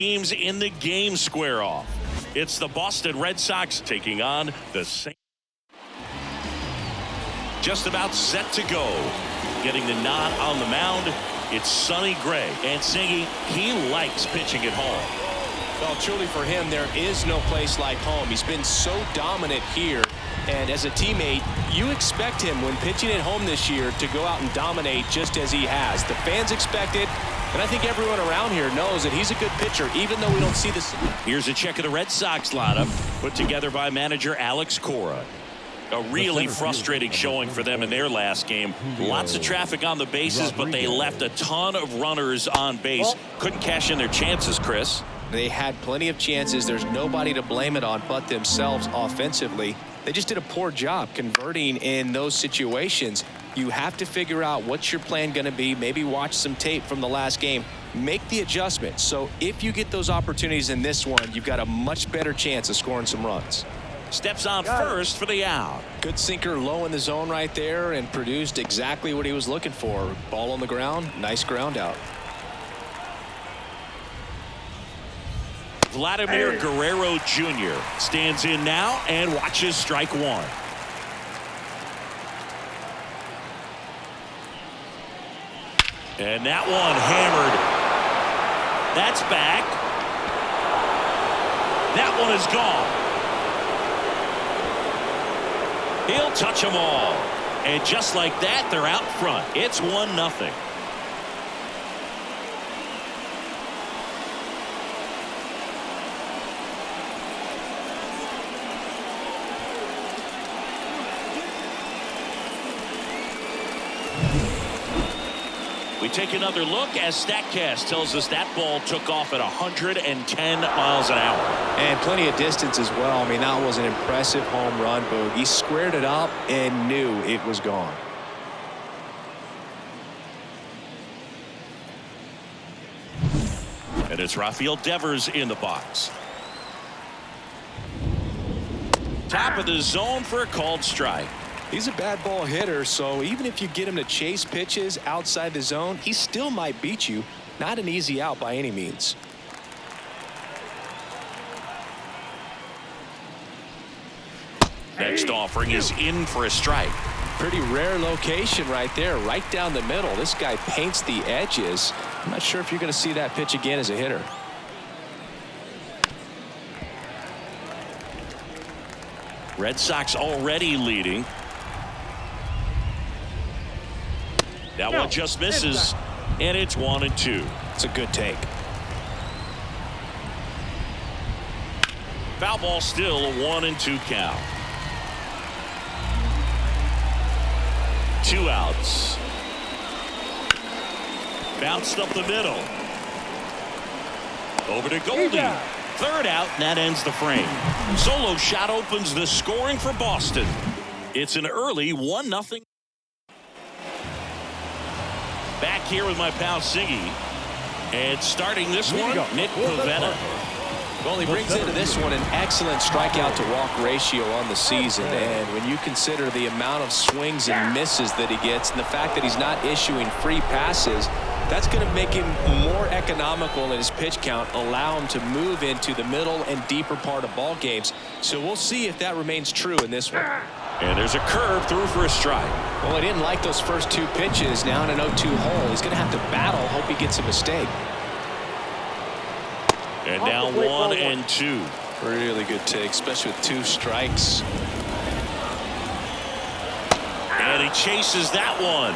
Teams in the game square off. It's the Boston Red Sox taking on the Saints. Just about set to go. Getting the nod on the mound. It's Sonny Gray. And Singy, he likes pitching at home. Well, truly for him, there is no place like home. He's been so dominant here. And as a teammate, you expect him when pitching at home this year to go out and dominate just as he has. The fans expect it. And I think everyone around here knows that he's a good pitcher, even though we don't see this. Here's a check of the Red Sox lineup put together by manager Alex Cora. A really frustrating showing for them in their last game. Lots of traffic on the bases, but they left a ton of runners on base. Couldn't cash in their chances, Chris. They had plenty of chances. There's nobody to blame it on but themselves offensively. They just did a poor job converting in those situations. You have to figure out what's your plan going to be. Maybe watch some tape from the last game. Make the adjustment. So if you get those opportunities in this one, you've got a much better chance of scoring some runs. Steps on first for the out. Good sinker low in the zone right there and produced exactly what he was looking for. Ball on the ground. Nice ground out. Vladimir Guerrero Jr. stands in now and watches strike one. And that one hammered. That's back. That one is gone. He'll touch them all. And just like that, they're out front. It's 1-0. We take another look as StatCast tells us that ball took off at 110 miles an hour. And plenty of distance as well. I mean, that was an impressive home run, Boog. He squared it up and knew it was gone. And it's Rafael Devers in the box. Top of the zone for a called strike. He's a bad ball hitter, so even if you get him to chase pitches outside the zone, he still might beat you. Not an easy out by any means. Next offering is in for a strike. Pretty rare location right there, right down the middle. This guy paints the edges. I'm not sure if you're going to see that pitch again as a hitter. Red Sox already leading. That one just misses, and it's 1-2. It's a good take. Foul ball still a 1-2 count. 2 outs. Bounced up the middle. Over to Goldie. Third out, and that ends the frame. Solo shot opens the scoring for Boston. It's an early 1-0. Back here with my pal Siggy. And starting this one, Nick Pivetta. Well, he brings into this one an excellent strikeout to walk ratio on the season. And when you consider the amount of swings and misses that he gets and the fact that he's not issuing free passes, that's going to make him more economical in his pitch count, allow him to move into the middle and deeper part of ball games. So we'll see if that remains true in this one. And there's a curve through for a strike. Well, he didn't like those first 2 pitches. Now in an 0-2 hole, he's going to have to battle, hope he gets a mistake. And now 1-2. Really good take, especially with 2 strikes. And he chases that one.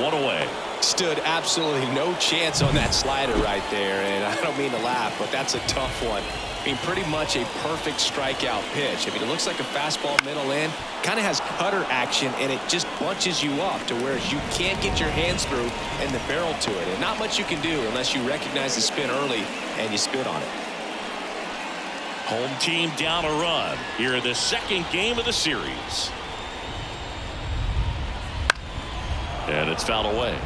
1 away. Stood absolutely no chance on that slider right there. And I don't mean to laugh, but that's a tough one. I mean, pretty much a perfect strikeout pitch. I mean, it looks like a fastball middle in. Kind of has cutter action, and it just bunches you up to where you can't get your hands through and the barrel to it. And not much you can do unless you recognize the spin early and you spit on it. Home team down a run here in the second game of the series. And it's fouled away.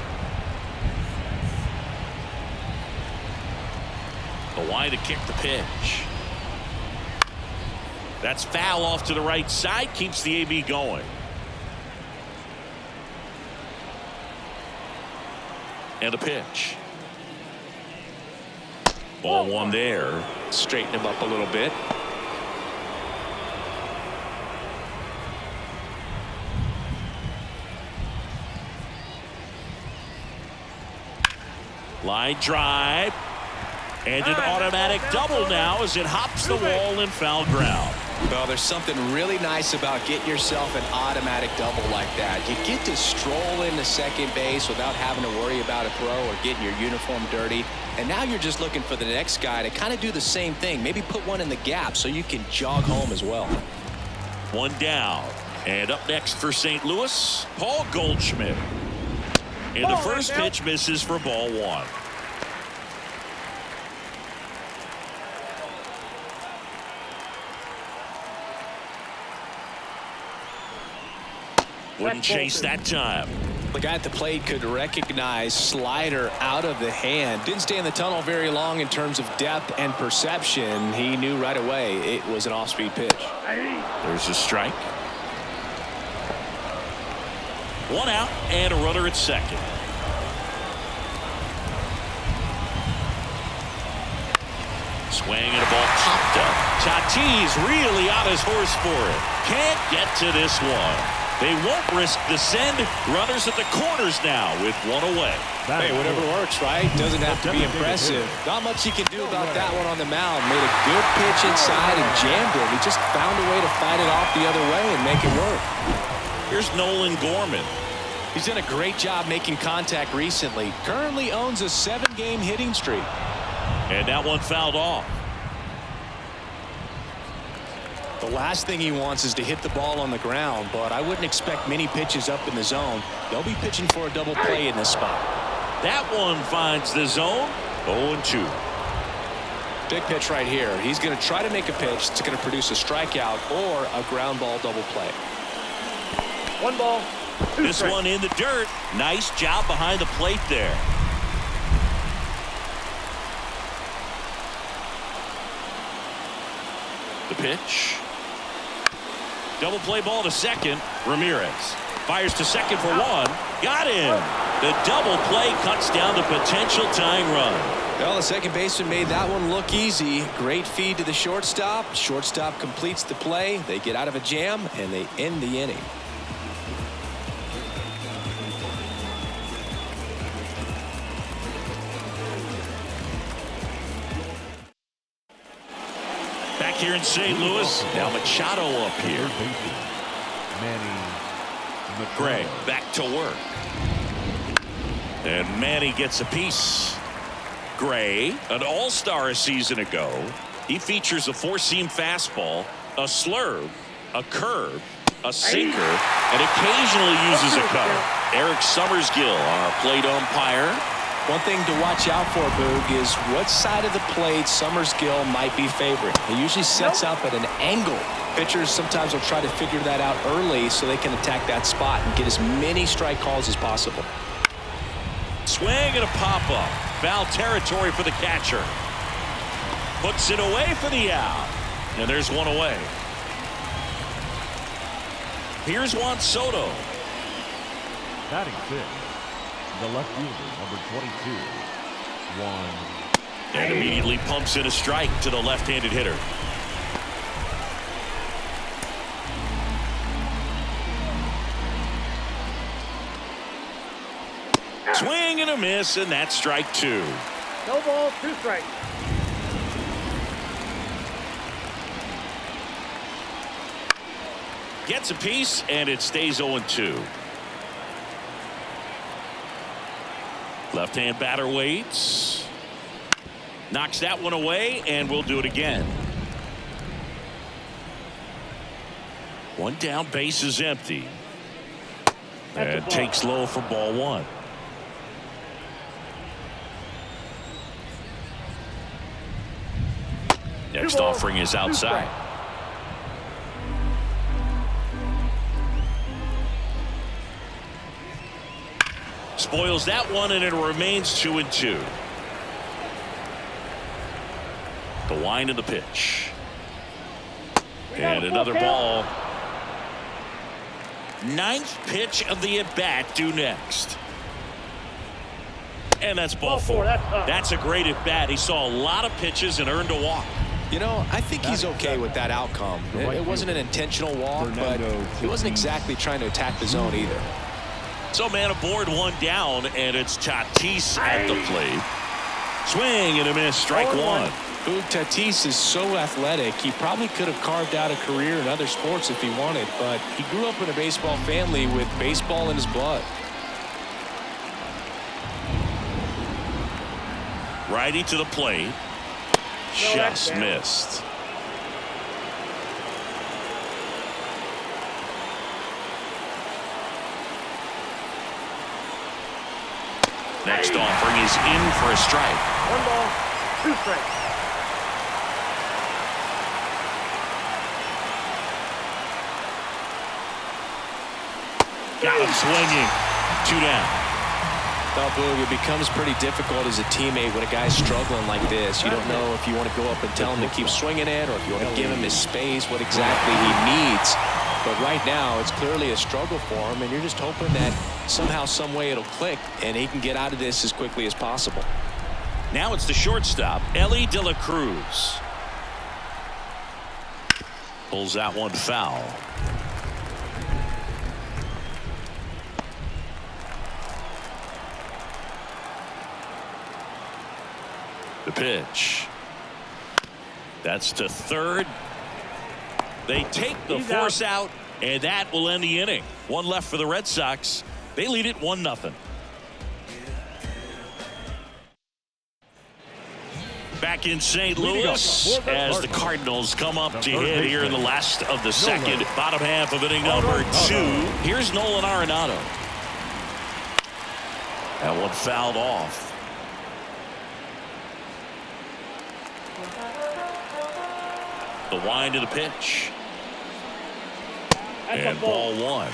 Kawhi to kick the pitch. That's foul off to the right side. Keeps the AB going. And a pitch. Ball one there. Straighten him up a little bit. Line drive. And an automatic double now as it hops the wall in foul ground. Well, there's something really nice about getting yourself an automatic double like that. You get to stroll into second base without having to worry about a throw or getting your uniform dirty. And now you're just looking for the next guy to kind of do the same thing. Maybe put one in the gap so you can jog home as well. One down. And up next for St. Louis, Paul Goldschmidt. And the first pitch misses for ball one. Wouldn't chase that time. The guy at the plate could recognize slider out of the hand. Didn't stay in the tunnel very long in terms of depth and perception. He knew right away it was an off-speed pitch. There's a strike. One out and a runner at second. Swing and a ball popped up. Tatis really on his horse for it. Can't get to this one. They won't risk the send. Runners at the corners now with one away. Hey, whatever works, right? Doesn't have to be impressive. Not much you can do about that one on the mound. Made a good pitch inside and jammed it. He just found a way to fight it off the other way and make it work. Here's Nolan Gorman. He's done a great job making contact recently. Currently owns a 7-game hitting streak. And that one fouled off. The last thing he wants is to hit the ball on the ground, but I wouldn't expect many pitches up in the zone. They'll be pitching for a double play in this spot. That one finds the zone. 0-2. Big pitch right here. He's going to try to make a pitch that's going to produce a strikeout or a ground ball double play. 1 ball. This one in the dirt. Nice job behind the plate there. The pitch. Double play ball to second. Ramirez fires to second for one. Got him. The double play cuts down the potential tying run. Well, the second baseman made that one look easy. Great feed to the shortstop. Shortstop completes the play. They get out of a jam and they end the inning. Back here in St. Louis. Now Machado up here. Gray back to work. And Manny gets a piece. Gray, an all-star a season ago. He features a 4-seam fastball, a slurve, a curve, a sinker, and occasionally uses a cutter. Eric Summersgill, our plate umpire. One thing to watch out for, Boog, is what side of the plate Summersgill might be favoring. He usually sets up at an angle. Pitchers sometimes will try to figure that out early so they can attack that spot and get as many strike calls as possible. Swing and a pop-up. Foul territory for the catcher. Puts it away for the out. And there's one away. Here's Juan Soto. Batting fifth, the left fielder, number 22, Juan. And immediately pumps in a strike to the left-handed hitter. Swing and a miss, and that's strike 2. No ball, 2 strikes. Gets a piece, and it stays 0-2. Left-hand batter waits. Knocks that one away, and we'll do it again. One down, base is empty. And takes low for ball 1. Next offering is outside. Spoils that one, and it remains 2-2. The wind of the pitch. And another ball. 9th pitch of the at-bat due next. And that's ball Ball 4. four. That's tough. That's a great at bat. He saw a lot of pitches and earned a walk. You know, I think he's okay with that outcome. It wasn't an intentional walk, but he wasn't exactly trying to attack the zone either. So man aboard, one down, and it's Tatis at the plate. Swing and a miss, strike one. Tatis is so athletic, he probably could have carved out a career in other sports if he wanted, but he grew up in a baseball family with baseball in his blood. Righty to the plate. Just missed. Next offering is in for a strike. 1 ball, 2 strikes. Got him swinging. 2 down. Well, Boog, it becomes pretty difficult as a teammate when a guy's struggling like this. You don't know if you want to go up and tell him to keep swinging it or if you want to give him his space, what exactly he needs. But right now, it's clearly a struggle for him, and you're just hoping that somehow, some way it'll click, and he can get out of this as quickly as possible. Now it's the shortstop, Ellie De La Cruz. Pulls that one foul. The pitch. That's to third. They take the force out, and that will end the inning. One left for the Red Sox. They lead it 1-0. Back in St. Louis as the Cardinals come up to hit here in the last of the second, bottom half of inning number 2. Here's Nolan Arenado. That one fouled off. The wind of the pitch. And ball 1.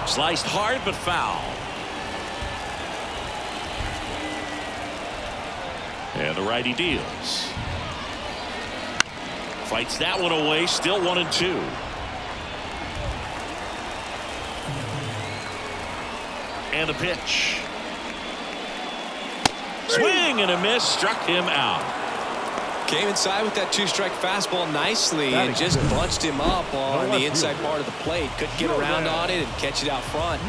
Sliced hard but foul. And the righty deals. Fights that one away. Still 1-2. And the pitch. Swing and a miss. Struck him out. Came inside with that 2-strike fastball nicely and just bunched him up on the inside part of the plate. Couldn't get around on it and catch it out front.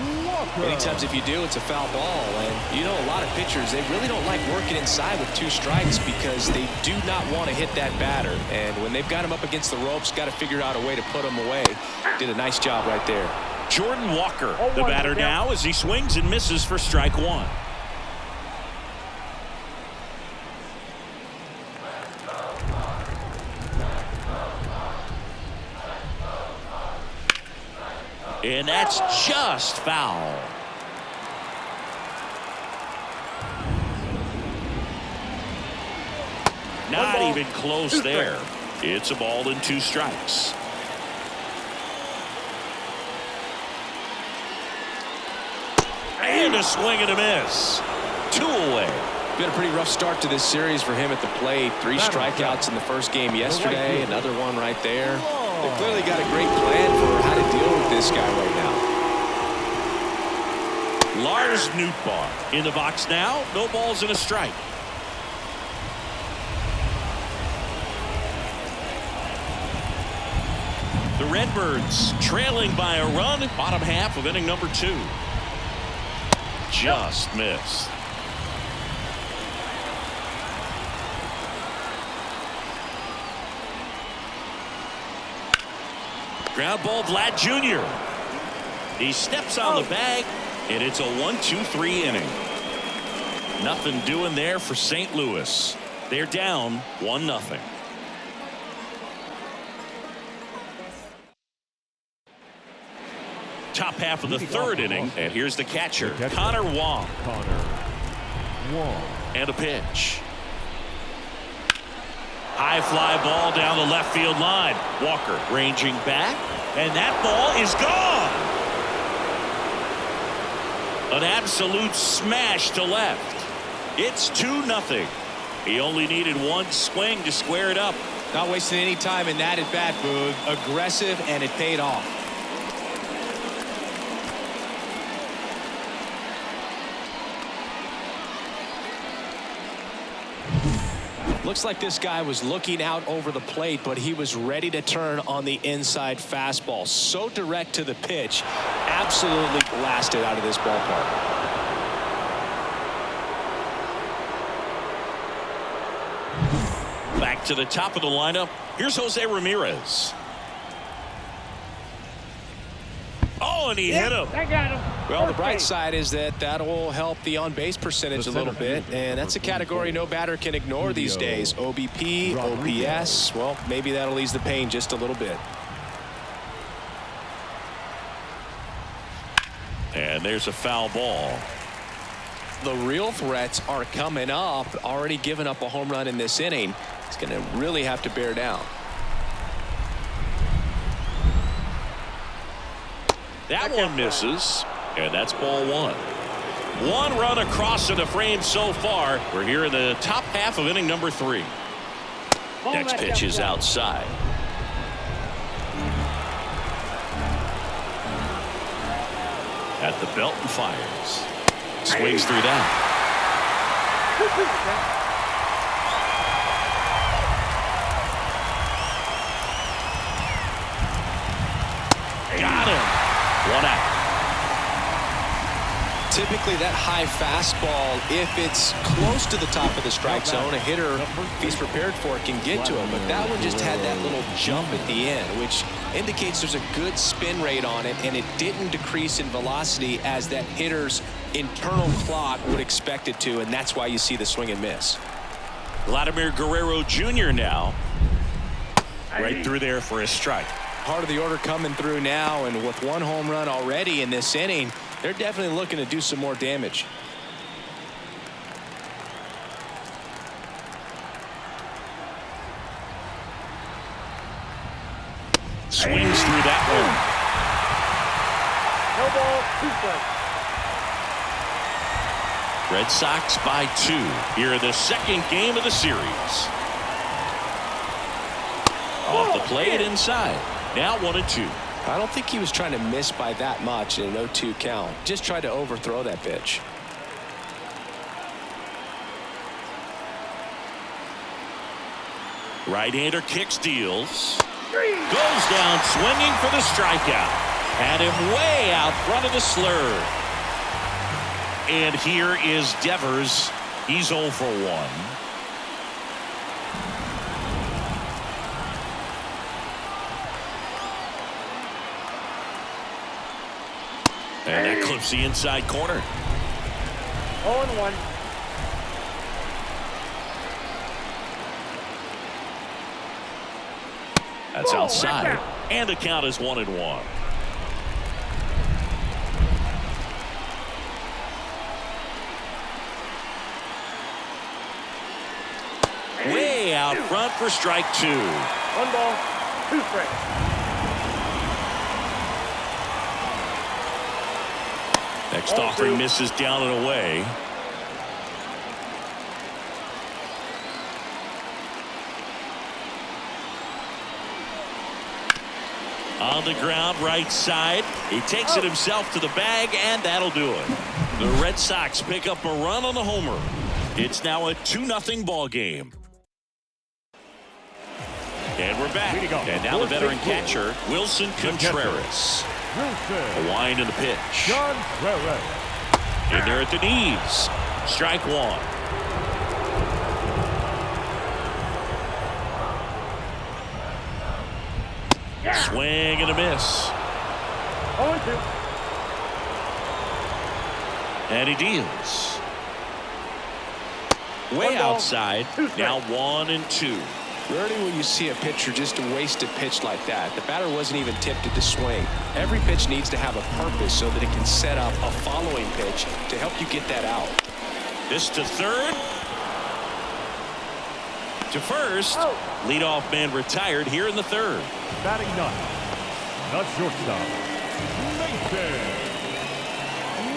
Many times if you do, it's a foul ball. And you know, a lot of pitchers, they really don't like working inside with 2 strikes because they do not want to hit that batter. And when they've got him up against the ropes, got to figure out a way to put him away. Did a nice job right there. Jordan Walker, the batter now, as he swings and misses for strike 1. And that's just foul. Not even close there. It's a ball and 2 strikes. And a swing and a miss. 2 away. Been a pretty rough start to this series for him at the plate. 3 strikeouts in the first game yesterday. Another one right there. They've clearly got a great plan for how to deal with this guy right now. Lars Nootbaar in the box now. No balls and a strike. The Redbirds trailing by a run. Bottom half of inning number 2. Just missed. Ground ball, Vlad Jr. He steps on the bag, and it's a 1-2-3 inning. Nothing doing there for St. Louis. They're down 1-0. Top half of the 3rd inning, and here's the catcher, Connor Wong. And a pitch. High fly ball down the left field line. Walker ranging back, and that ball is gone. An absolute smash to left. It's 2-0. He only needed 1 swing to square it up. Not wasting any time in that at-bat, Boog. Aggressive, and it paid off. Looks like this guy was looking out over the plate, but he was ready to turn on the inside fastball. So direct to the pitch. Absolutely blasted out of this ballpark. Back to the top of the lineup. Here's Jose Ramirez. Oh, and he hit him. I got him. Well, the bright side is that will help the on-base percentage a little bit, and that's a category no batter can ignore these days. OBP, OPS, well, maybe that'll ease the pain just a little bit. And there's a foul ball. The real threats are coming up. Already given up a home run in this inning. He's going to really have to bear down. That one misses, and that's ball one. One run across to the frame so far. We're here in the top half of inning number 3. Next pitch is outside. At the belt and fires. Swings through that. Got him. One out. Typically that high fastball, if it's close to the top of the strike zone, a hitter, if he's prepared for it, can get to it. But that one just had that little jump at the end, which indicates there's a good spin rate on it, and it didn't decrease in velocity as that hitter's internal clock would expect it to, and that's why you see the swing and miss. Vladimir Guerrero Jr. now. Right through there for a strike. Part of the order coming through now, and with one home run already in this inning, they're definitely looking to do some more damage. Swings through that one. No ball, 2 strikes. Red Sox by 2 here in the second game of the series. Off the plate inside. Now 1-2. I don't think he was trying to miss by that much in an 0-2 count. Just tried to overthrow that pitch. Right-hander kicks, deals. Goes down swinging for the strikeout. Had him way out front of the slur. And here is Devers. He's 0 for 1. And that clips the inside corner. 0-1. That's outside. And the count is 1-1. Way out front for strike 2. 1 ball, 2 strikes. Next offering misses down and away. On the ground, right side. He takes it himself to the bag, and that'll do it. The Red Sox pick up a run on the homer. It's now a 2-0 ball game. And we're back. And now the veteran catcher, Wilson Contreras. A wind in the pitch. In there at the knees. Strike 1. Swing and a miss. 0-2. And he deals. Way outside. Now 1-2. Rarely will you see a pitcher just waste a pitch like that. The batter wasn't even tempted to swing. Every pitch needs to have a purpose so that it can set up a following pitch to help you get that out. This to third. To first. Leadoff man retired here in the third. Batting ninth, the shortstop, Mason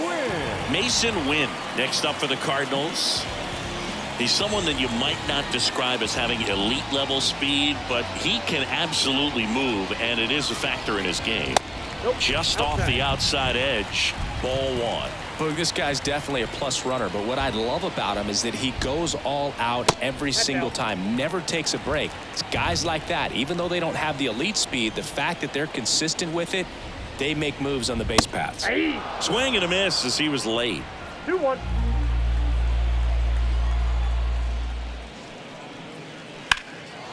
Wynn. Mason Wynn next up for the Cardinals. He's someone that you might not describe as having elite level speed, but he can absolutely move, and it is a factor in his game. Just off the outside edge, ball one. Well, this guy's definitely a plus runner, but what I love about him is that he goes all out every single time, never takes a break. It's guys like that, even though they don't have the elite speed, the fact that they're consistent with it, they make moves on the base paths. Swing and a miss as he was late. 2-1.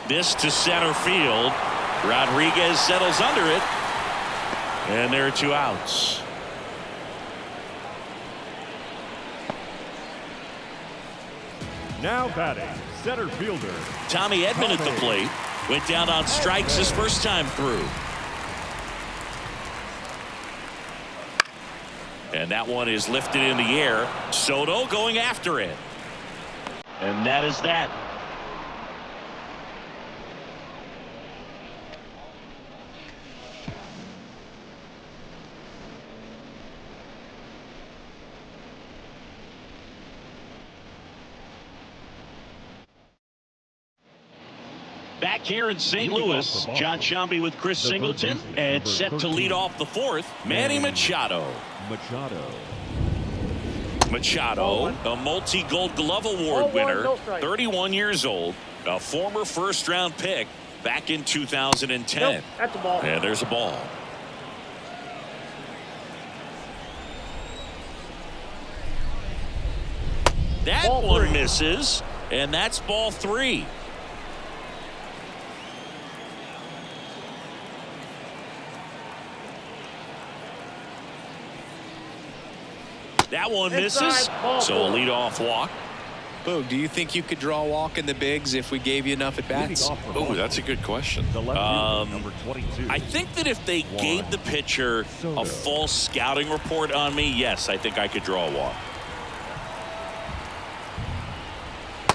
This to center field. Rodriguez settles under it. And there are 2 outs. Now batting, center fielder Tommy Edman at the plate. Went down on strikes his first time through. And that one is lifted in the air. Soto going after it. And that is that. Back here in St. Louis, John Shambi with Chris Singleton, and set to lead off the 4th, Manny Machado. Machado, a multi-Gold Glove Award winner, 31 years old, a former first-round pick back in 2010. That's a ball. And there's a ball. That Ball one 3. misses, and that's ball 3. That one misses, so a leadoff walk. Boog, do you think you could draw a walk in the bigs if we gave you enough at bats? Oh, that's a good question. number 22. I think that if they gave the pitcher a full scouting report on me, yes, I think I could draw a walk.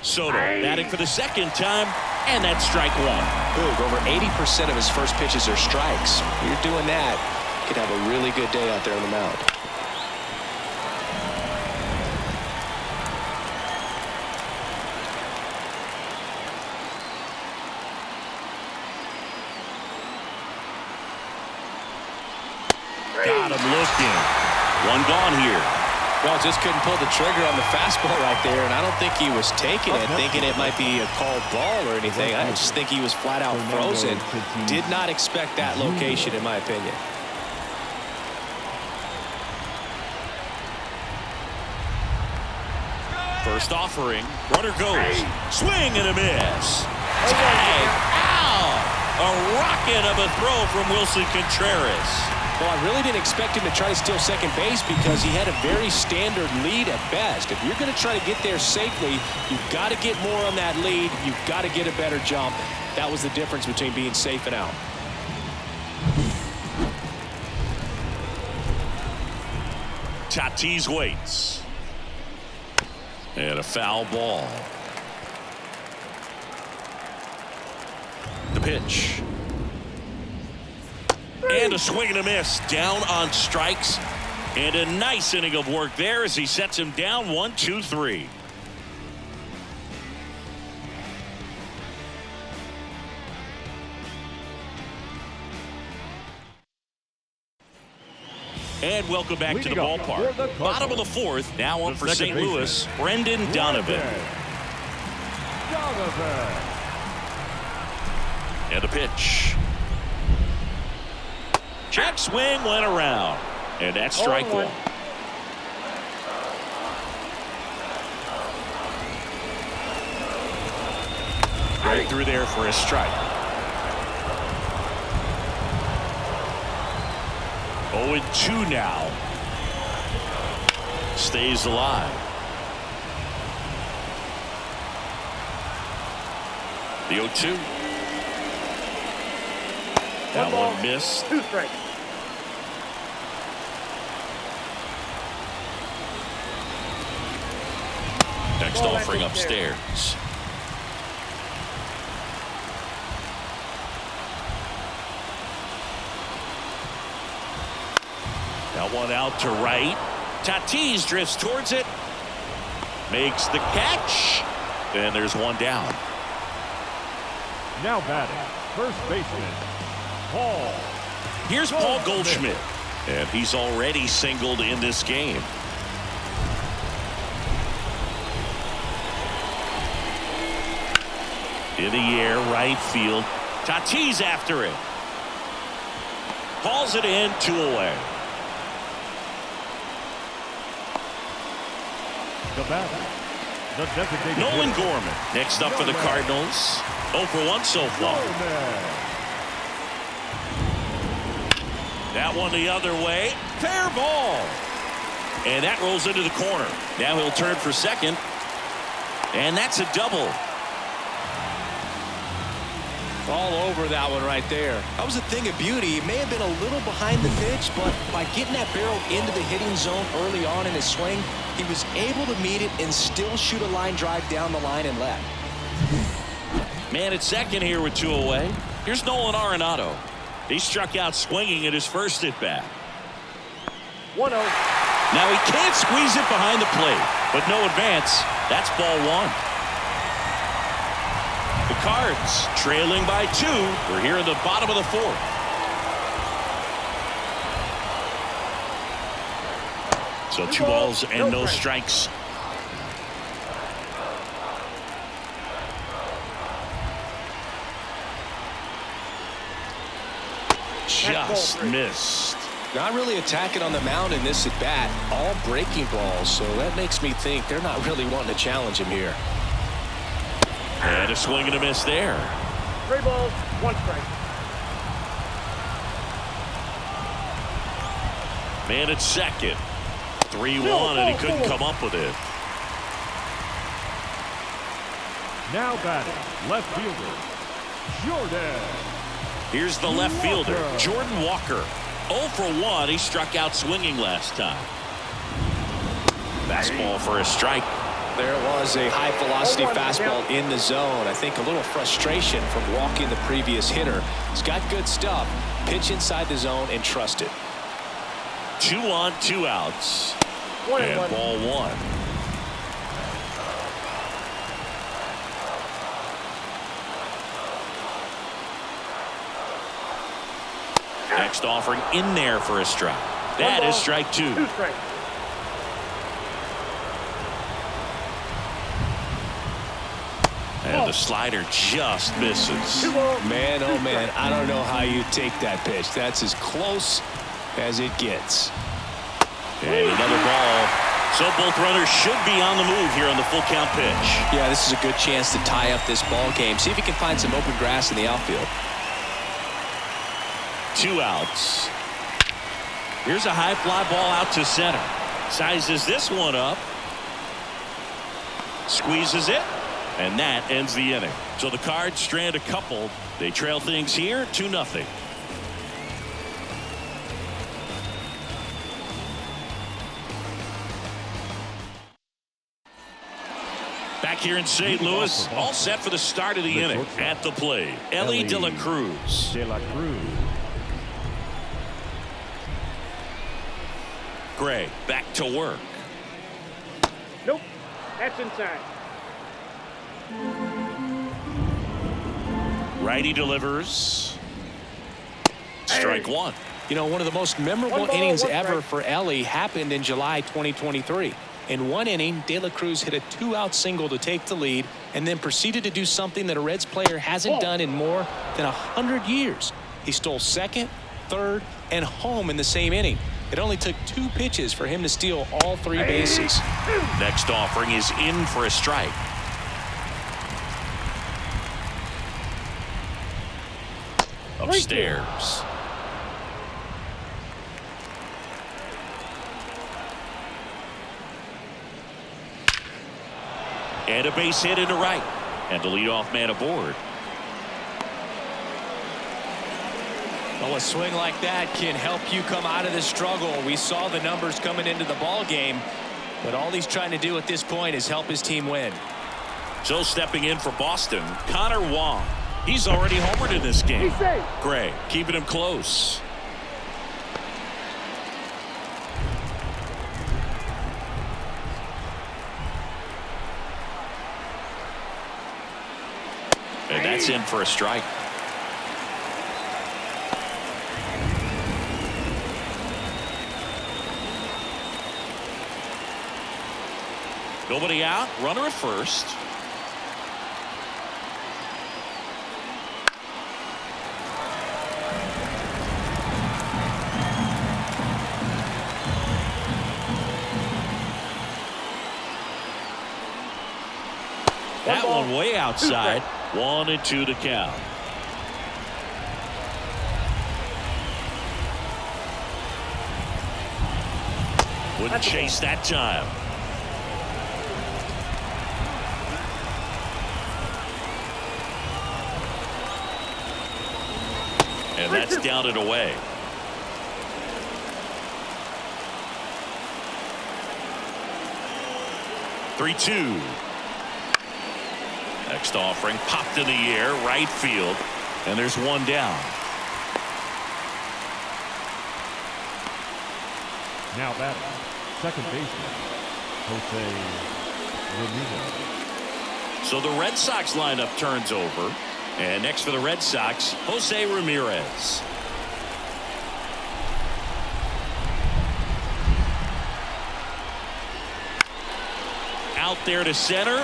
Soto batting for the second time, and that's strike 1. Boog, over 80% of his first pitches are strikes. You're doing that, you could have a really good day out there on the mound. Got him looking. One gone here. Well, just couldn't pull the trigger on the fastball right there, and I don't think he was taking it, thinking it might be a called ball or anything. I just think he was flat out frozen. Did not expect that location, in my opinion. First offering. Runner goes. Swing and a miss. Tag. Ow! A rocket of a throw from Wilson Contreras. Well, I really didn't expect him to try to steal second base because he had a very standard lead at best. If you're going to try to get there safely, you've got to get more on that lead. You've got to get a better jump. That was the difference between being safe and out. Tatis waits. And a foul ball. The pitch. And a swing and a miss. Down on strikes. And a nice inning of work there as he sets him down 1-2-3. And welcome back to the ballpark. Bottom of the 4th. Now up for St. Louis, Brendan Donovan. And the pitch. Check swing went around. And that's strike 1. Right through there for a strike. 0-2 now. Stays alive. The 0-2. That one missed. 2 strikes. Next offering upstairs. That one out to right. Tatis drifts towards it. Makes the catch. And there's one down. Now batting, first baseman, Paul. Here's Paul Goldschmidt. And he's already singled in this game. In the air, right field. Tatis after it. Hauls it in, 2 away. The batter, the designated Nolan hitter, Gorman next up for the Cardinals. 0 for 1 so far. Gorman. That one the other way. Fair ball. And that rolls into the corner. Now he'll turn for second. And that's a double. All over that one right there. That was a thing of beauty. He may have been a little behind the pitch, but by getting that barrel into the hitting zone early on in his swing, he was able to meet it and still shoot a line drive down the line and left. Man at second here with 2 away. Here's Nolan Arenado. He struck out swinging at his first at bat. 1-0. Now he can't squeeze it behind the plate, but no advance. That's ball 1. The Cards trailing by 2. We're here in the bottom of the 4th. So 2 balls and no strikes. Just missed. Not really attacking on the mound in this at bat. All breaking balls, so that makes me think they're not really wanting to challenge him here. And a swing and a miss there. 3 balls, 1 strike. Man at second. 3-1, and he couldn't come up with it. Now batting, left fielder, Jordan. Here's the left fielder, Jordan Walker. 0 for 1. He struck out swinging last time. Fastball for a strike. There was a high-velocity fastball in the zone. I think a little frustration from walking the previous hitter. He's got good stuff. Pitch inside the zone and trust it. 2 on, 2 outs. 1 And 1. ball 1. Next offering in there for a strike. That is strike 2. 2 strikes. And the slider just misses. 2 balls. Man, oh man, I don't know how you take that pitch. That's as close as it gets. And another ball. So both runners should be on the move here on the full count pitch. Yeah, this is a good chance to tie up this ball game. See if he can find some open grass in the outfield. 2 outs. Here's a high fly ball out to center. Sizes this one up. Squeezes it. And that ends the inning. So the Cards strand a couple. They trail things here 2-0. Back here in St. Louis, all set for the start of the inning. At the plate, Ellie De La Cruz. De La Cruz. Gray back to work. Nope. That's inside. Righty delivers. Strike 1. You know, one of the most memorable 1 ball, innings 1 ever strike. for Ellie happened in July 2023. In one inning, De La Cruz hit a 2-out single to take the lead and then proceeded to do something that a Reds player hasn't done in more than 100 years. He stole second, third, and home in the same inning. It only took 2 pitches for him to steal all 3 bases. Next offering is in for a strike. Upstairs. And a base hit into right. And the leadoff man aboard. Well, a swing like that can help you come out of the struggle. We saw the numbers coming into the ball game, but all he's trying to do at this point is help his team win. So stepping in for Boston, Connor Wong. He's already homered in this game. He's safe. Gray keeping him close. That's in for a strike. Nobody out. Runner at first. That one way outside. 1-2 to count. Wouldn't chase that time. And that's down and away. Three-two. Next offering popped in the air, right field, and there's one down. Now batting, second baseman, Jose Ramirez. So the Red Sox lineup turns over, and next for the Red Sox, Jose Ramirez. Out there to center.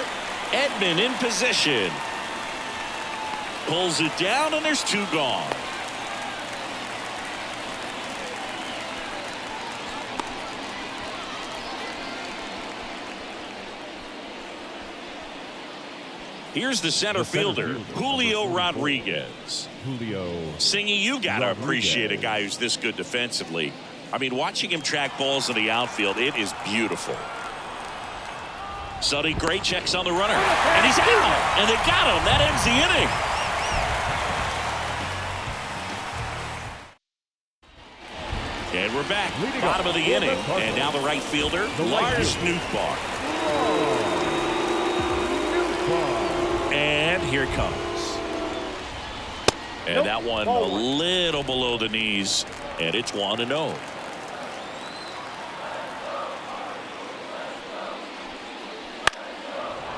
Edman in position. Pulls it down, and there's two gone. Here's the center fielder, Julio Rodriguez. Singy, you got to appreciate a guy who's this good defensively. I mean, watching him track balls in the outfield, it is beautiful. Sonny Gray checks on the runner, and he's out, and they got him. That ends the inning. And we're back, bottom of the inning, and now the right fielder, Lars Nootbaar. And here it comes. And that one a little below the knees, and it's 1-0.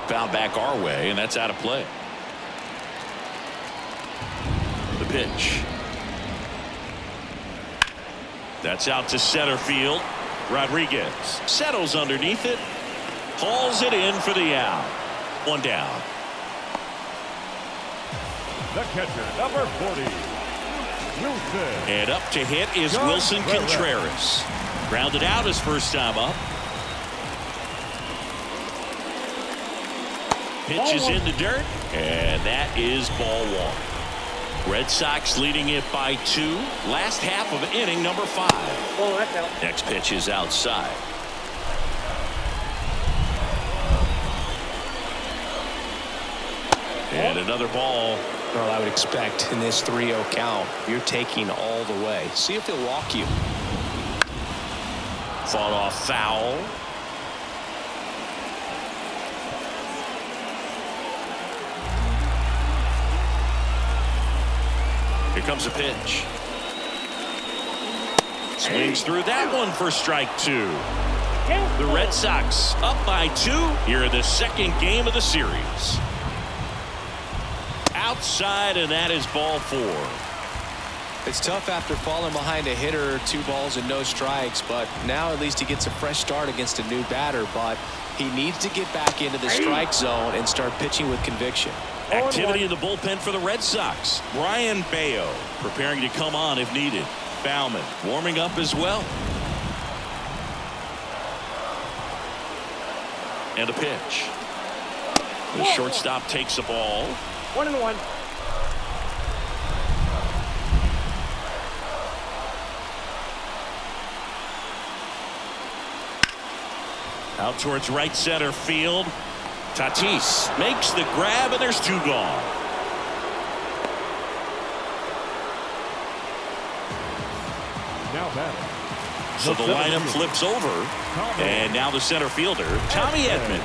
Foul back our way, and that's out of play. The pitch. That's out to center field. Rodriguez settles underneath it. Hauls it in for the out. One down. The catcher, number 40, Wilson. And up to hit is Wilson Contreras. Grounded out his first time up. Pitches in the dirt, and that is ball one. Red Sox leading it by 2. Last half of inning number 5. Oh, that's out. Next pitch is outside. And another ball. Well, I would expect in this 3-0 count, you're taking all the way. See if he'll walk you. Fought off foul. Here comes a pitch. Swings through that one for strike 2. The Red Sox up by 2 here in the second game of the series. Outside, and that is ball 4. It's tough after falling behind a hitter, 2 balls and no strikes, but now at least he gets a fresh start against a new batter, but he needs to get back into the strike zone and start pitching with conviction. Activity in the bullpen for the Red Sox. Brian Bayo preparing to come on if needed. Bauman warming up as well. And a pitch. The shortstop takes the ball. 1-1. Out towards right center field. Tatis makes the grab, and there's 2 gone. Now batting. So the lineup flips over, and now the center fielder, Tommy Edman.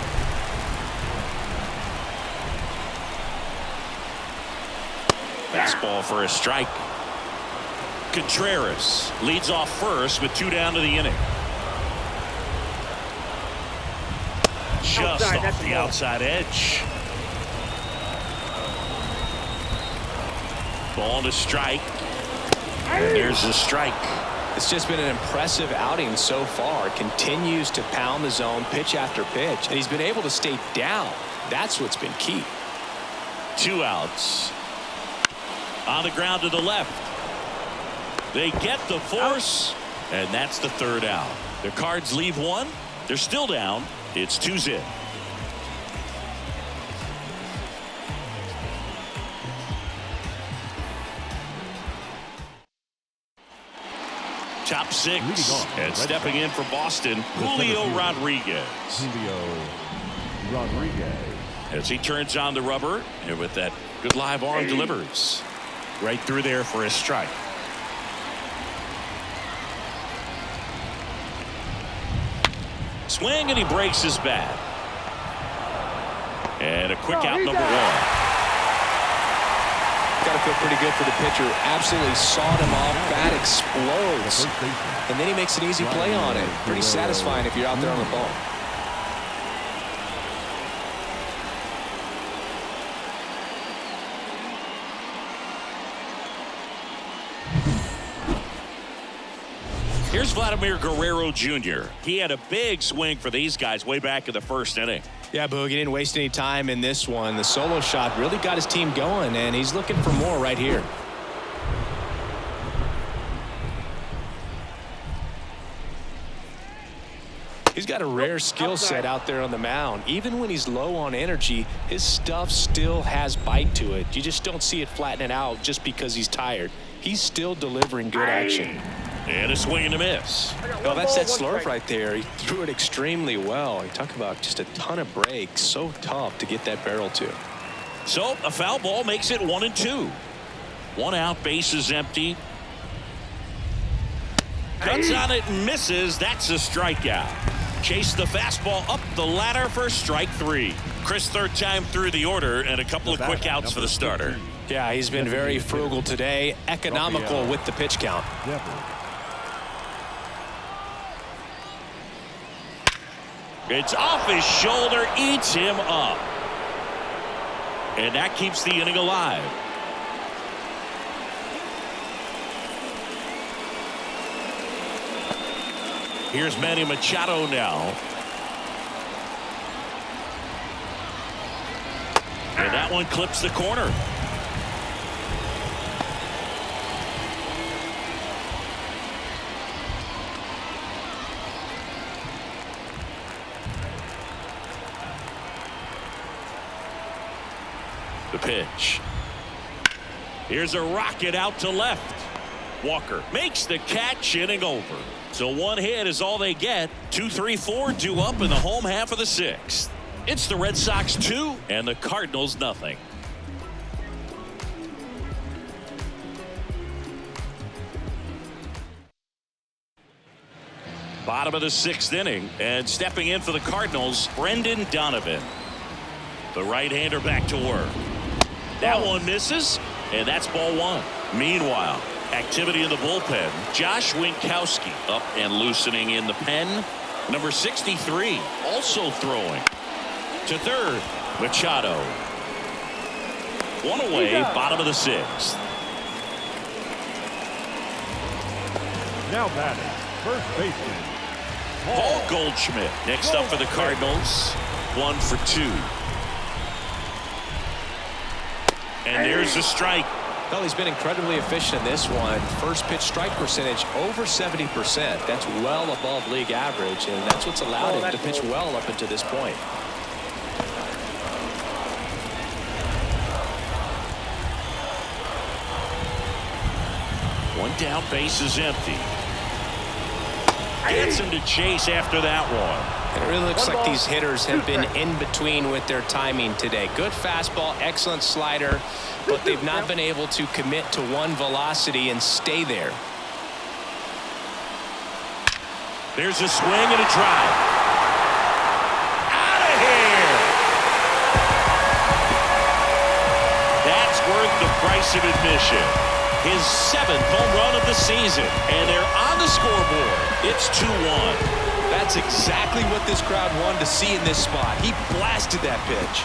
Fastball for a strike. Contreras leads off first with 2 down to the inning. Just off the outside edge. Ball and a strike. And there's a strike. It's just been an impressive outing so far. Continues to pound the zone pitch after pitch, and he's been able to stay down. That's what's been key. 2 outs. On the ground to the left. They get the force, and that's the 3rd out. The Cards leave 1. They're still down. It's 2-0. Top 6, and stepping in for Boston, Julio Rodriguez. As he turns on the rubber, and with that good live arm delivers right through there for a strike. Swing, and he breaks his bat. And a quick out, number 1. Got to feel pretty good for the pitcher. Absolutely sawed him off. Bat explodes. And then he makes an easy play on it. Pretty satisfying if you're out there on the ball. Here's Vladimir Guerrero Jr. He had a big swing for these guys way back in the 1st inning. Yeah, Boog, he didn't waste any time in this one. The solo shot really got his team going, and he's looking for more right here. He's got a rare skill set out there on the mound. Even when he's low on energy, his stuff still has bite to it. You just don't see it flattening out just because he's tired. He's still delivering good action. And a swing and a miss. Oh, that's that slurve right there. He threw it extremely well. You talk about just a ton of breaks. So tough to get that barrel to. So a foul ball makes it 1-2. 1 out, bases empty. Cuts on it and misses. That's a strikeout. Chase the fastball up the ladder for strike 3. Chris, 3rd time through the order, and a couple of quick outs for the starter. Yeah, he's been very frugal today. Economical with the pitch count. It's off his shoulder, eats him up. And that keeps the inning alive. Here's Manny Machado now. And that one clips the corner. The pitch. Here's a rocket out to left. Walker makes the catch, inning over. So 1 hit is all they get. 2, 3, 4 due up in the home half of the 6th. It's the Red Sox 2 and the Cardinals nothing. Bottom of the 6th inning, and stepping in for the Cardinals, Brendan Donovan. The right-hander back to work. That one misses, and that's ball 1. Meanwhile, activity in the bullpen. Josh Winkowski up and loosening in the pen. Number 63 also throwing. To 3rd, Machado. 1 away, bottom of the 6th. Now batting, first baseman, Paul Goldschmidt next up for the Cardinals. 1 for 2. And there's a strike. Well, he's been incredibly efficient in this one. First pitch strike percentage over 70%. That's well above league average, and that's what's allowed him to pitch well up until this point. One down, base is empty. Gets him to chase after that one. It really looks like these hitters have been in between with their timing today. Good fastball, excellent slider, but they've not been able to commit to one velocity and stay there. There's a swing and a drive. Out of here! That's worth the price of admission. His 7th home run of the season, and they're on the scoreboard. It's 2-1. That's exactly what this crowd wanted to see in this spot. He blasted that pitch.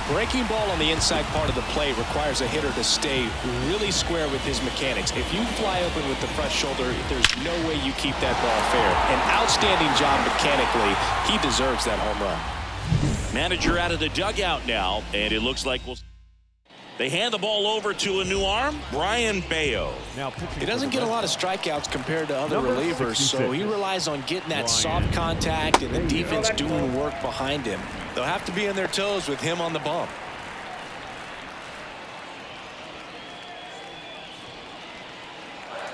A breaking ball on the inside part of the plate requires a hitter to stay really square with his mechanics. If you fly open with the front shoulder, there's no way you keep that ball fair. An outstanding job mechanically. He deserves that home run. Manager out of the dugout now, and it looks like they hand the ball over to a new arm, Brian Bayo. He doesn't get a lot of strikeouts compared to other relievers, so he relies on getting that soft contact and the defense doing work behind him. They'll have to be on their toes with him on the bump.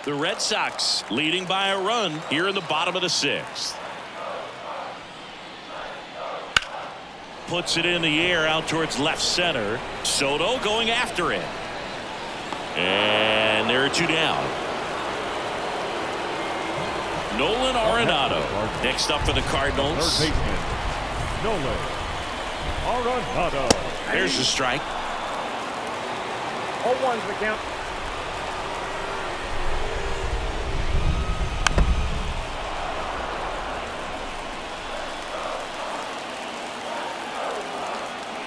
The Red Sox leading by a run here in the bottom of the 6th. Puts it in the air out towards left center. Soto going after it. And there are 2 down. Nolan Arenado next up for the Cardinals. Third baseman, Nolan Arenado. There's the strike. 0-1's the count.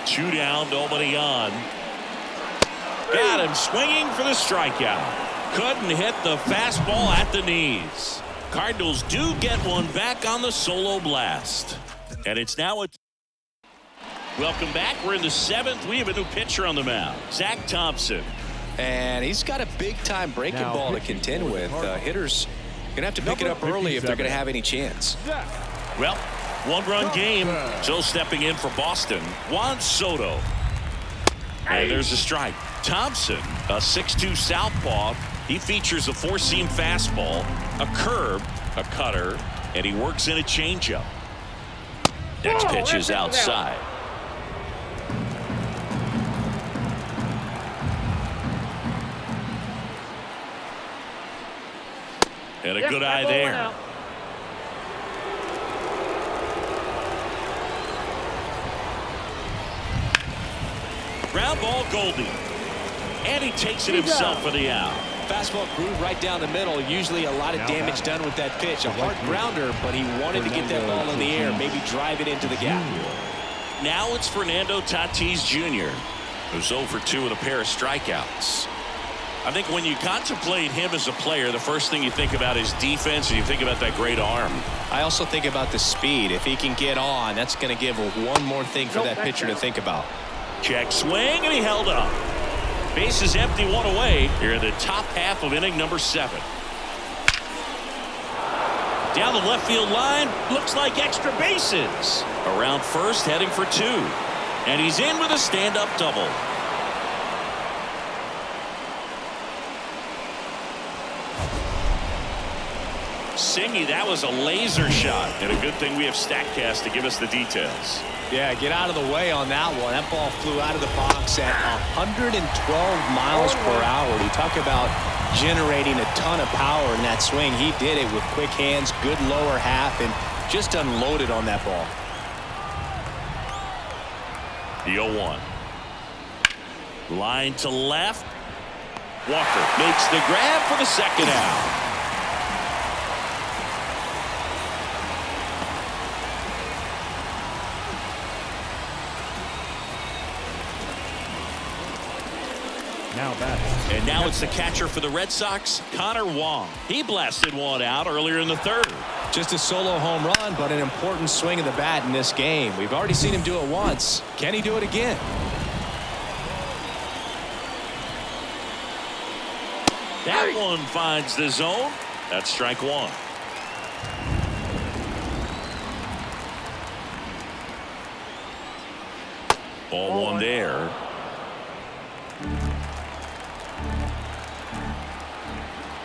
Two down, nobody on. Got him swinging for the strikeout. Couldn't hit the fastball at the knees. Cardinals do get one back on the solo blast. And it's now a... Welcome back. We're in the 7th. We have a new pitcher on the mound, Zach Thompson. And he's got a big-time breaking ball to contend with. Hitters going to have to pick it up early if they're going to have any chance. Well, one-run game. So stepping in for Boston, Juan Soto. And there's a strike. Thompson, a 6'2 southpaw. He features a 4-seam fastball, a curve, a cutter, and he works in a changeup. Next pitch is outside. And a good eye there. Ground ball, Goldie. And he takes it himself for the out. Fastball groove right down the middle. Usually a lot of damage done with that pitch. A hard grounder, but he wanted to get that ball in the air, maybe drive it into the gap. Now it's Fernando Tatis Jr., who's 0 for 2 with a pair of strikeouts. I think when you contemplate him as a player, the first thing you think about is defense, and you think about that great arm. I also think about the speed. If he can get on, that's going to give one more thing for that pitcher to think about. Check swing, and he held up. Base is empty, 1 away here in the top half of inning number 7. Down the left field line, looks like extra bases. Around first, heading for 2. And he's in with a stand-up double. Singy, that was a laser shot, and a good thing we have StatCast to give us the details. Yeah, get out of the way on that one. That ball flew out of the box at 112 miles per hour. You talk about generating a ton of power in that swing. He did it with quick hands, good lower half, and just unloaded on that ball. The 0-1. Line to left. Walker makes the grab for the second out. And now it's the catcher for the Red Sox, Connor Wong. He blasted one out earlier in the 3rd. Just a solo home run, but an important swing of the bat in this game. We've already seen him do it once. Can he do it again? That one finds the zone. That's strike 1. Ball 1 there.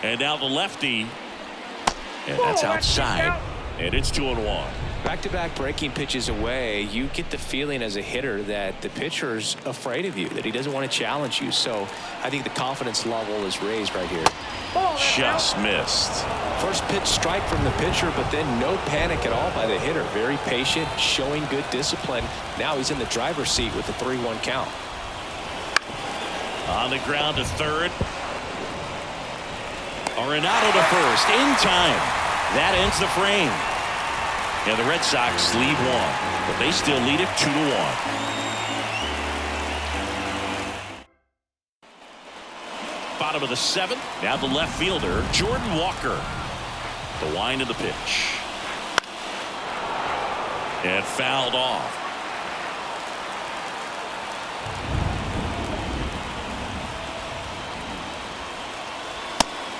And now the lefty, and that's outside, and it's 2-1. Back-to-back breaking pitches away, you get the feeling as a hitter that the pitcher's afraid of you, that he doesn't want to challenge you. So I think the confidence level is raised right here. Just missed. First pitch strike from the pitcher, but then no panic at all by the hitter. Very patient, showing good discipline. Now he's in the driver's seat with the 3-1 count. On the ground to third. Arenado to first in time. That ends the frame. And the Red Sox lead 1, but they still lead it 2-1. Bottom of the 7th. Now the left fielder, Jordan Walker. The wind of the pitch. And fouled off.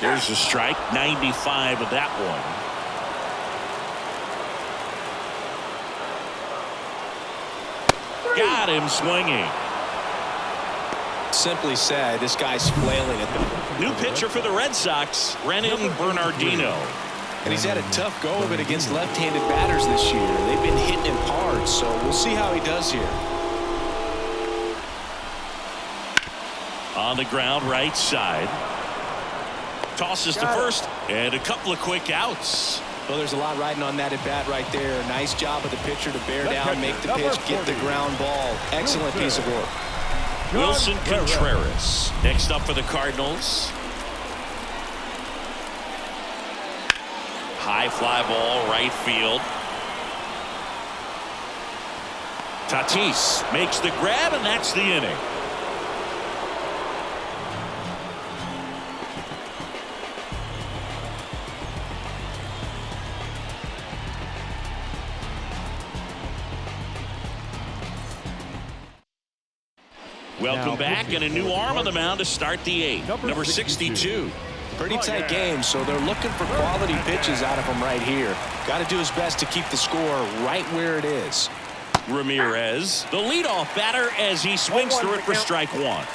There's a strike. 95 of that one. Got him swinging. Simply said, this guy's flailing at the New pitcher for the Red Sox, Renan Bernardino. And he's had a tough go of it against left-handed batters this year. They've been hitting him hard, so we'll see how he does here. On the ground, right side. Tosses to first, and a couple of quick outs. Well, there's a lot riding on that at bat right there. Nice job of the pitcher to bear down, make the pitch, get the ground ball. Excellent piece of work. Wilson Contreras next up for the Cardinals. High fly ball, right field. Tatis makes the grab, and that's the inning. Welcome back, and a new arm on the mound to start the 8th. Number 62. Pretty tight game, so they're looking for quality pitches out of him right here. Got to do his best to keep the score right where it is. Ramirez, the leadoff batter, as he swings through it for strike 1.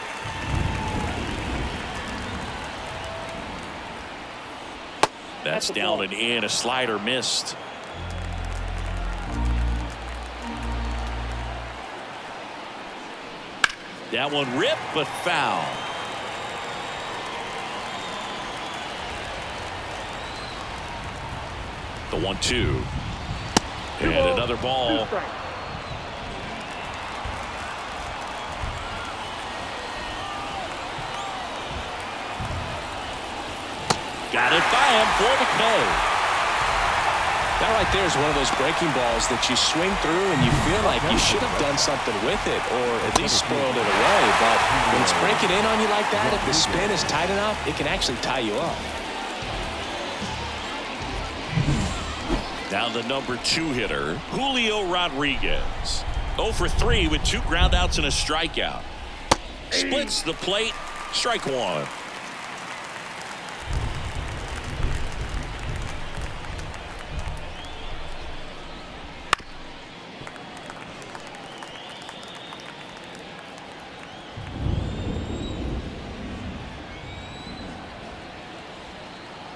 That's down and in. A slider missed. That one ripped, but foul. The 1-2. And another ball. Got it by him for the K. That right there is one of those breaking balls that you swing through and you feel like you should have done something with it or at least spoiled it away. But when it's breaking in on you like that, if the spin is tight enough, it can actually tie you up. Now the number 2 hitter, Julio Rodriguez. 0 for 3 with 2 groundouts and a strikeout. Splits the plate, strike 1.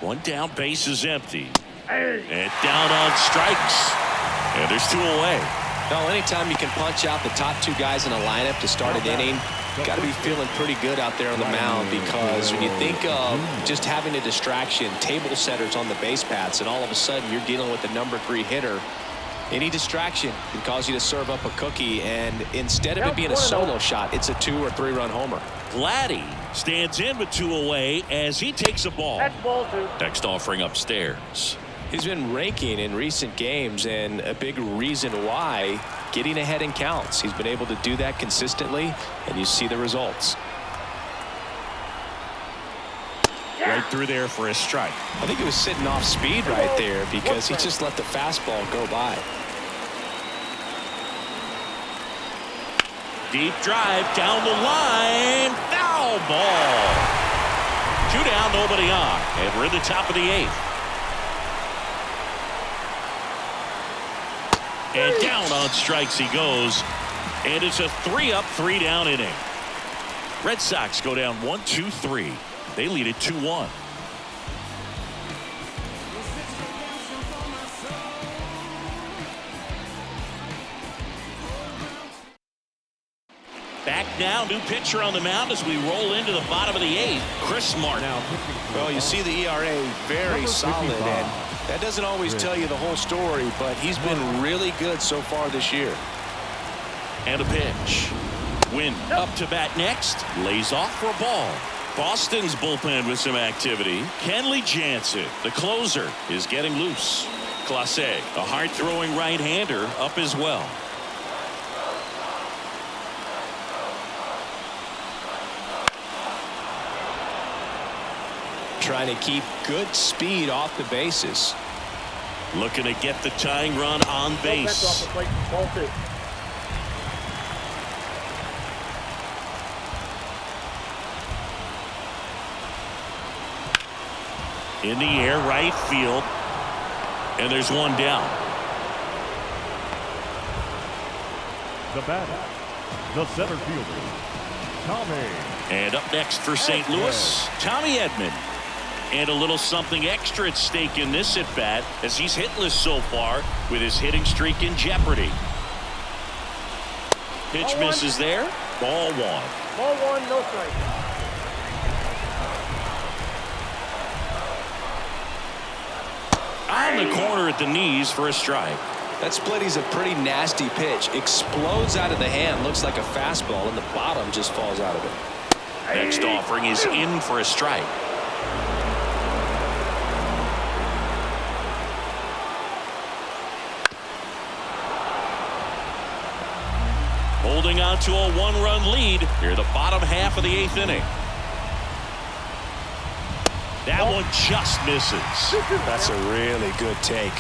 One down, base is empty. And down on strikes. And there's 2 away. Well, anytime you can punch out the top 2 guys in a lineup to start an inning, you got to be feeling pretty good out there on the mound, because when you think of just having a distraction, table setters on the base paths, and all of a sudden you're dealing with the number 3 hitter, any distraction can cause you to serve up a cookie, and instead of it being a solo shot, it's a 2 or 3 run homer. Vladdy stands in with 2 away as he takes a ball. That's ball 2. Next offering upstairs. He's been raking in recent games, and a big reason why, getting ahead in counts. He's been able to do that consistently, and you see the results. Right through there for a strike. I think he was sitting off speed right there because he just let the fastball go by. Deep drive down the line. Foul ball. 2 down, nobody on. And we're in the top of the 8th. And down on strikes he goes. And it's a 3-up, 3-down inning. Red Sox go down 1-2-3. They lead it 2-1. Back now, new pitcher on the mound as we roll into the bottom of the 8th. Chris Martin. Well, you see the ERA very solid, and that doesn't always tell you the whole story, but he's been really good so far this year. And a pitch. Wynn up to bat next. Lays off for a ball. Boston's bullpen with some activity. Kenley Jansen, the closer, is getting loose. Clase, a hard-throwing right-hander, up as well. trying to keep good speed off the bases. Looking to get the tying run on base. In the air, right field. And there's one down. The batter, the center fielder, Tommy. And up next for St. Louis, Tommy Edman. And a little something extra at stake in this at bat as he's hitless so far with his hitting streak in jeopardy. Pitch misses there. Ball one. Ball one, no strike. On the corner at the knees for a strike. That splitty's a pretty nasty pitch. Explodes out of the hand. Looks like a fastball, and the bottom just falls out of it. Next offering is in for a strike. Holding on to a one-run lead here, the bottom half of the 8th inning. That one just misses. That's a really good take.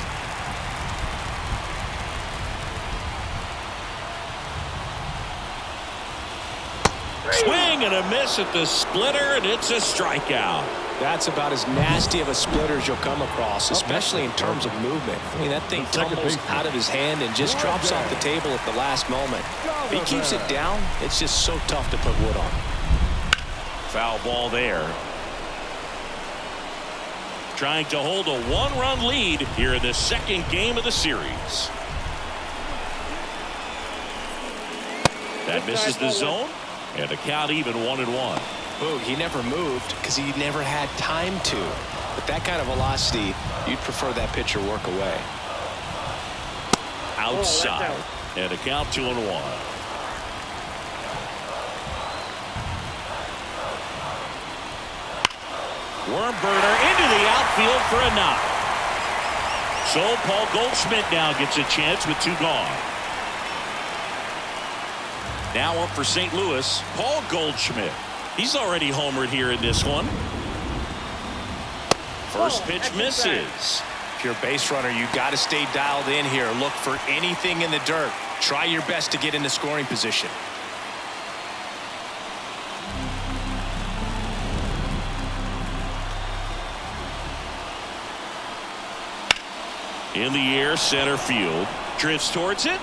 Swing and a miss at the splitter, and it's a strikeout. That's about as nasty of a splitter as you'll come across, especially in terms of movement. I mean, that thing tumbles out of his hand and just drops off the table at the last moment. If he keeps it down, it's just so tough to put wood on. Foul ball there. Trying to hold a one-run lead here in the second game of the series. That misses the zone, and the count even 1-1. Boog, he never moved because he never had time to. With that kind of velocity, you'd prefer that pitcher work away. Outside, and a count 2-1. Worm burner into the outfield for a knock. So Paul Goldschmidt now gets a chance with 2 gone. Now up for St. Louis, Paul Goldschmidt. He's already homered here in this one. First pitch misses. If you're a base runner, you got to stay dialed in here. Look for anything in the dirt. Try your best to get in the scoring position. In the air, center field. Drifts towards it.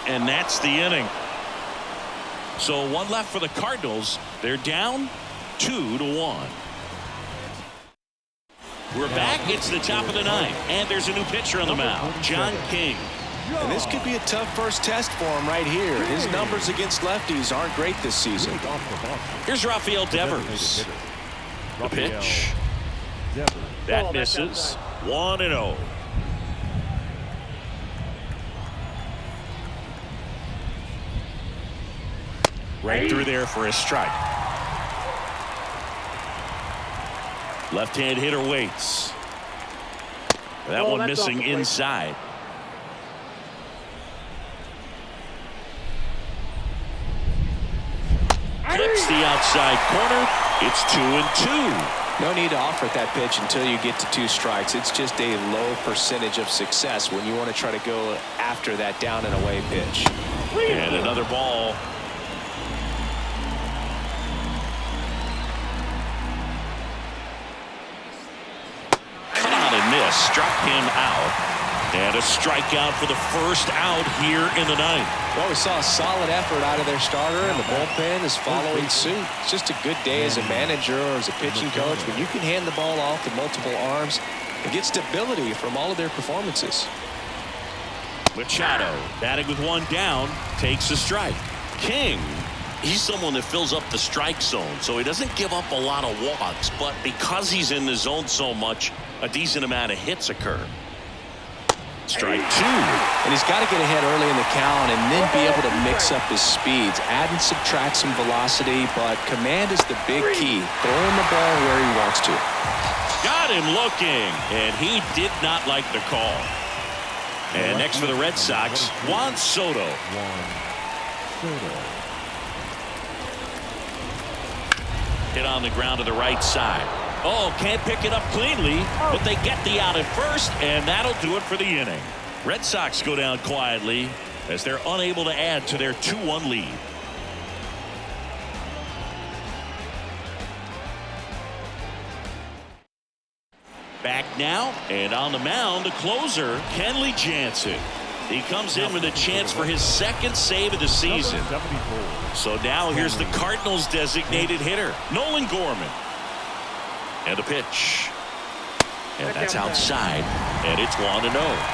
And that's the inning. So 1 left for the Cardinals. They're down 2-1. We're back. It's the top of the 9th. And there's a new pitcher on the mound, John King. And this could be a tough first test for him right here. His numbers against lefties aren't great this season. Here's Rafael Devers. The pitch. That misses. 1-0. Right through there for a strike. Left-hand hitter waits. That one missing inside. Clips the outside corner. It's 2-2. No need to offer that pitch until you get to 2 strikes. It's just a low percentage of success when you want to try to go after that down and away pitch. And another ball. Struck him out, and a strikeout for the first out here in the 9th. Well, we saw a solid effort out of their starter, and the bullpen is following suit. It's just a good day as a manager or as a pitching coach when you can hand the ball off to multiple arms and get stability from all of their performances. Machado batting with 1 down, takes a strike. King, he's someone that fills up the strike zone, so he doesn't give up a lot of walks, but because he's in the zone so much, a decent amount of hits occur. Strike 2. And he's got to get ahead early in the count and then be able to mix up his speeds. Add and subtract some velocity, but command is the big key. Throwing the ball where he wants to. Got him looking, and he did not like the call. And next for the Red Sox, Juan Soto. Hit on the ground to the right side. Oh, can't pick it up cleanly, but they get the out at first, and that'll do it for the inning. Red Sox go down quietly as they're unable to add to their 2-1 lead. Back now, and on the mound, the closer, Kenley Jansen. He comes in with a chance for his second save of the season. So now here's the Cardinals' designated hitter, Nolan Gorman. And a pitch. And that's outside, and it's 1-0.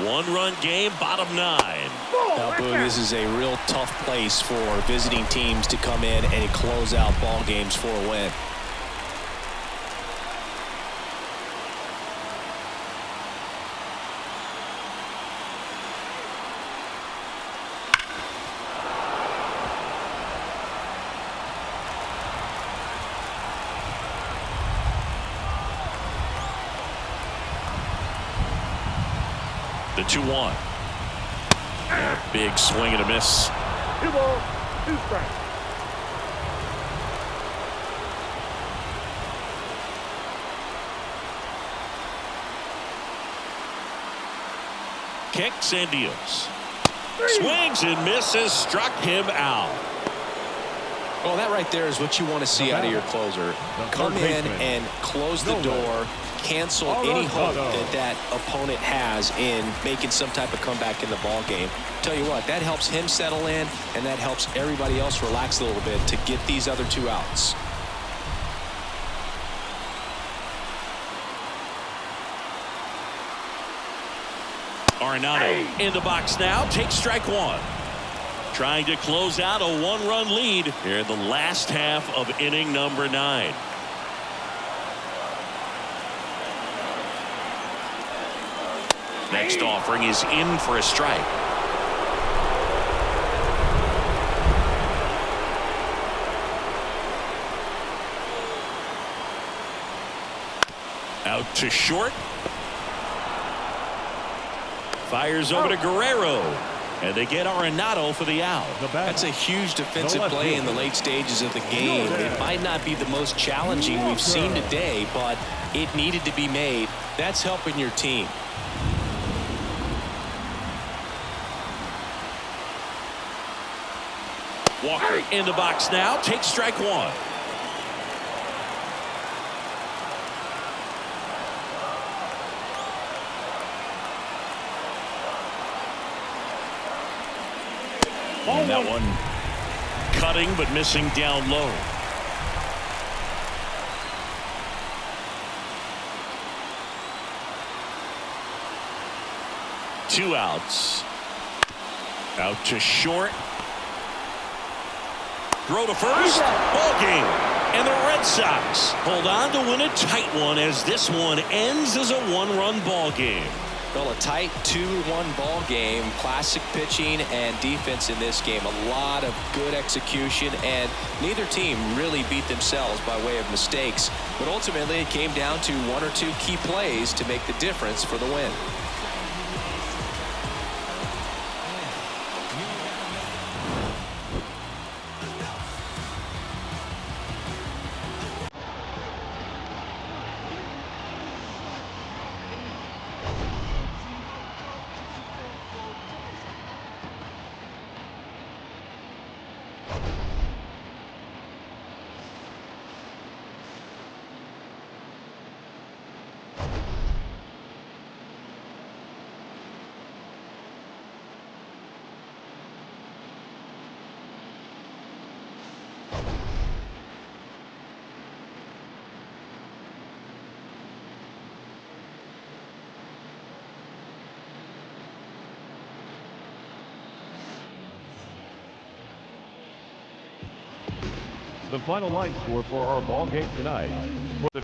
One-run game, bottom 9. Now, Boog, this is a real tough place for visiting teams to come in and close out ball games for a win. The 2-1. And a big swing and a miss. 2 balls, 2 strikes. Kicks and deals. Swings and misses. Struck him out. Well, that right there is what you want to see out of your closer. Come in and close the door, cancel any hope that opponent has in making some type of comeback in the ball game. Tell you what, that helps him settle in, and that helps everybody else relax a little bit to get these other 2 outs. Arenado in the box now, takes strike 1. Trying to close out a 1-run lead here in the last half of inning number 9. Next offering is in for a strike. Out to short. Fires over to Guerrero. And they get Arenado for the out. That's a huge defensive play in the late stages of the game. It might not be the most challenging we've seen today, but it needed to be made. That's helping your team. Walker in the box now, takes strike 1. And that one cutting but missing down low. Two outs. Out to short. Throw to first. Ball game. And the Red Sox hold on to win a tight one as this one ends as a 1-run ball game. Well, a tight 2-1 ball game. Classic pitching and defense in this game. A lot of good execution, and neither team really beat themselves by way of mistakes. But ultimately, it came down to 1 or 2 key plays to make the difference for the win. The final line score for our ball game tonight. For the